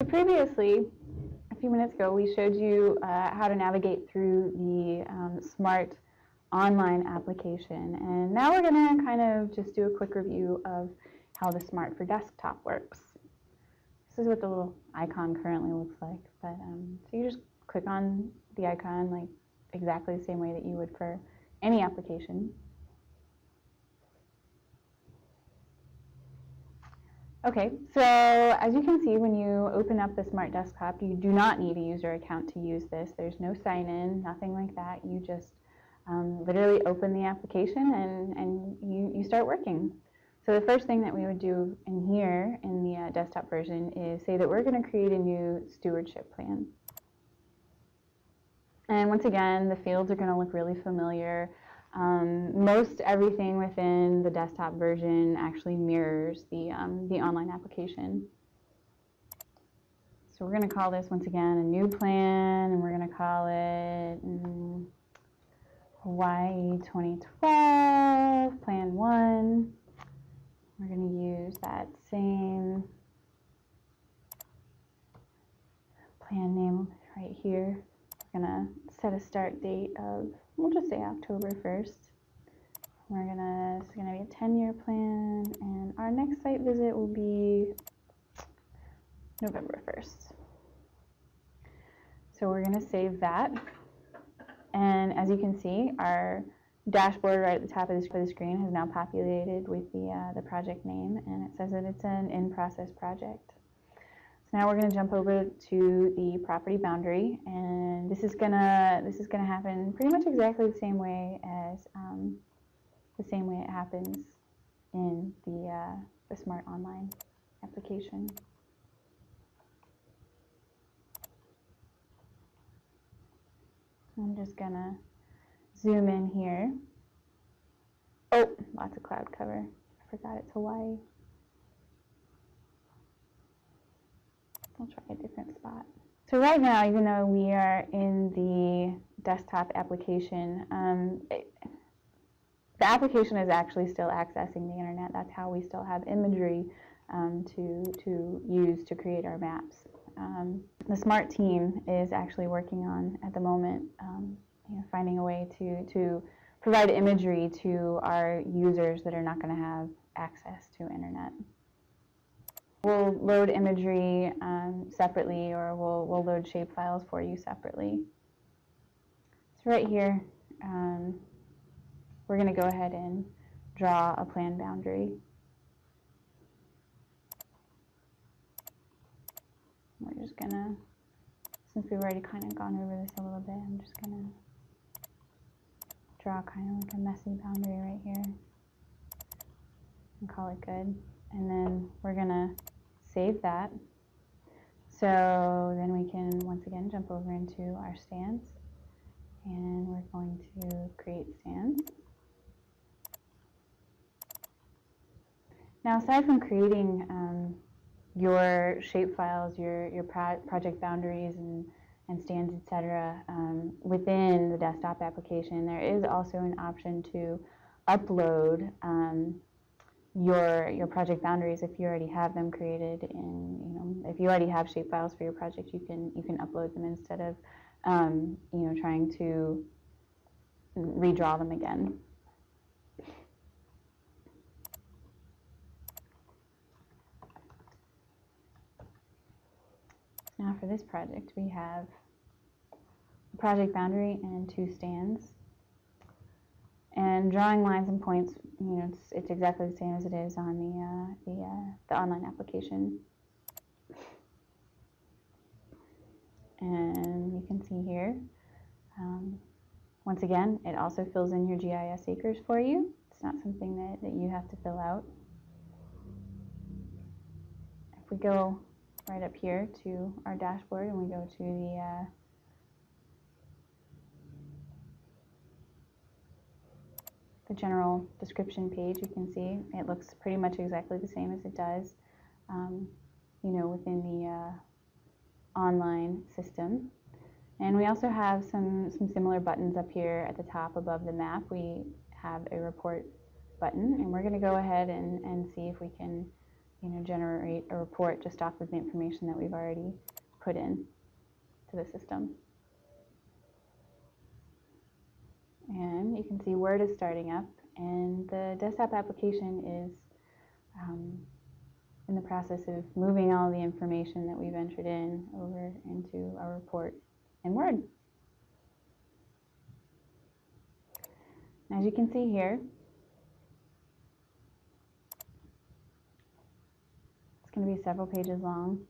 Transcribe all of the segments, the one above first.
previously, a few minutes ago, we showed you how to navigate through the smart online application. And now we're going to kind of just do a quick review of how the Smart for Desktop works. This is what the little icon currently looks like. But so you just click on the icon like exactly the same way that you would for any application. Okay, so as you can see, when you open up the Smart Desktop, you do not need a user account to use this. There's no sign-in, nothing like that. You just literally open the application and you start working. So the first thing that we would do in here in the desktop version is say that we're going to create a new stewardship plan. And once again, the fields are going to look really familiar. Most everything within the desktop version actually mirrors the online application. So we're going to call this, once again, a new plan, and we're going to call it Hawaii 2012, Plan 1. We're going to use that same plan name right here. We're going to set a start date of, we'll just say October 1st. It's going to be a 10-year plan, and our next site visit will be November 1st. So we're going to save that. And as you can see, our dashboard right at the top of the screen has now populated with the project name, and it says that it's an in-process project. So now we're going to jump over to the property boundary, and this is gonna happen pretty much exactly the same way as it happens in the Smart Online application. I'm just gonna zoom in here. Oh, lots of cloud cover. I forgot it's Hawaii. I'll try a different spot. So right now, even though we are in the desktop application, the application is actually still accessing the internet. That's how we still have imagery to use to create our maps. The Smart team is actually working on, at the moment, finding a way to provide imagery to our users that are not going to have access to internet. We'll load imagery separately, or we'll load shapefiles for you separately. So right here, we're going to go ahead and draw a plan boundary. We're just going to, since we've already kind of gone over this a little bit, I'm just going to draw kind of like a messy boundary right here and call it good. And then we're going to save that. So then we can once again jump over into our stands, and we're going to create stands. Now, aside from creating your shapefiles, your project boundaries and stands, etc., within the desktop application, there is also an option to upload your project boundaries if you already have them created. In if you already have shapefiles for your project, you can upload them instead of trying to redraw them again. Now for this project, we have a project boundary and 2 stands. And drawing lines and points, it's exactly the same as it is on the online application. And you can see here, once again, it also fills in your GIS acres for you. It's not something that you have to fill out. If we go right up here to our dashboard and we go to the general description page, you can see it looks pretty much exactly the same as it does, within the online system. And we also have some similar buttons up here at the top above the map. We have a report button, and we're going to go ahead and see if we can generate a report just off of the information that we've already put in to the system. And you can see Word is starting up, and the desktop application is in the process of moving all the information that we've entered in over into our report in Word. As you can see here, it's going to be several pages long,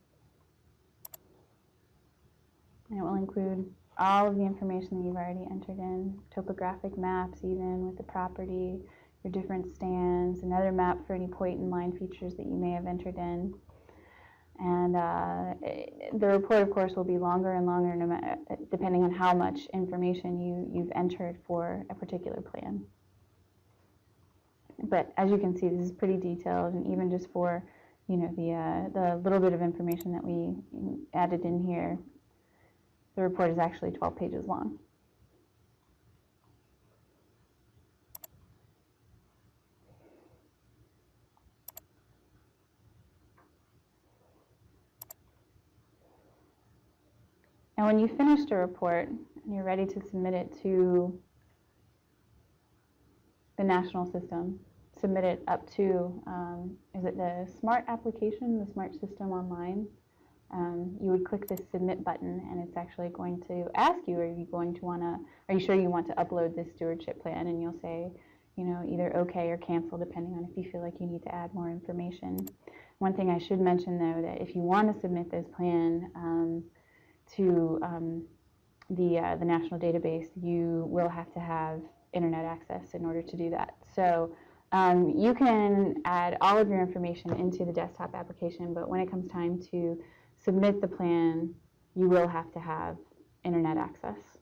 and it will include all of the information that you've already entered in, topographic maps even with the property, your different stands, another map for any point and line features that you may have entered in. And the report, of course, will be longer and longer depending on how much information you've entered for a particular plan. But as you can see, this is pretty detailed, and even just for the little bit of information that we added in here, the report is actually 12 pages long. And when you finished a report and you're ready to submit it to the national system, submit it up to, is it the SMART application, the SMART system online? You would click the submit button, and it's actually going to ask you, are you sure you want to upload this stewardship plan? And you'll say, either okay or cancel, depending on if you feel like you need to add more information. One thing I should mention, though, that if you want to submit this plan to the national database, you will have to have internet access in order to do that. So you can add all of your information into the desktop application, but when it comes time to submit the plan, you will have to have internet access.